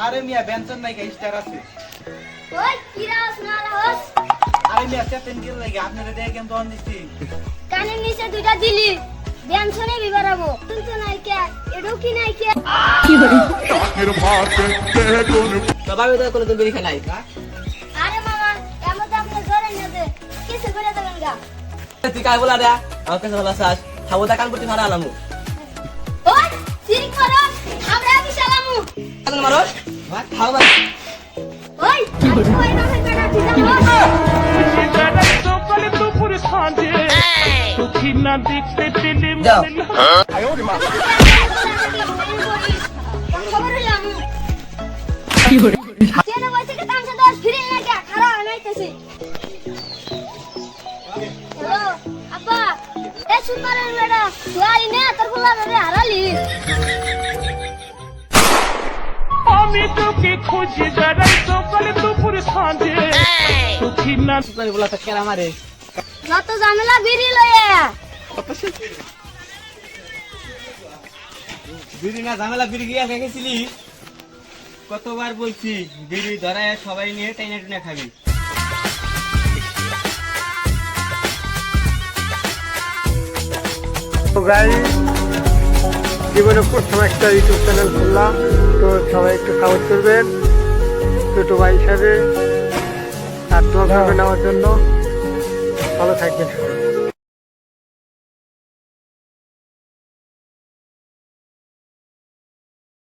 আরে মিয়া বেঞ্চন নাই স্টার আছে ওই কি রাস না রাস আরে মিয়া চেতেন গেল লাগে আপনারা দেখেন দন দিছি কানের নিচে দুইটা দিলি বেঞ্চনে বিবারাবো শুনছো নাই কে এডো কি নাই কে কি বলি টাকের ভাতে বেগুন বাবা তো কোনো দিন বেরি খাই আরে মামা এমন তো আপনি ধরে না দে কিছু করে দেবেন গা তুই কাই বলা দে আমার কাছে ভালো আছিস খাবো দা কান করতে ভাড়া আলামু ওই সিরিক করো আমরা কি সালামু কান মারো খাও বা ওই ওই না কাটা দিলাম যাও খবর হলাম কি বলি কেন বসে কে তামসা দশ ফিরে না কে খারাপ নাইতেছি হ্যালো আব্বা এ সুন্দরের মেডা তুই নে তোর ফুলা রে হারালি আমি তোকে খুঁজি বেড়াই সকালে দুপুর সাঁঝে সুখী না তুই বলা তো কেরা মারে যত ঝামেলা বিড়ি লয়ে বিড়ি না ঝামেলা বিড়ি গিয়া খেয়েছিলি কতবার বলছি বিড়ি ধরায় সবাই নিয়ে টাইনা টুনা খাবি তো গাইস জীবনে প্রথম একটা ইউটিউব চ্যানেল খুললাম, তো সবাই একটু সাপোর্ট করবেন ছোট ভাই হিসাবে, আর দোয়া করবেন আমার জন্য। ভালো থাকবেন।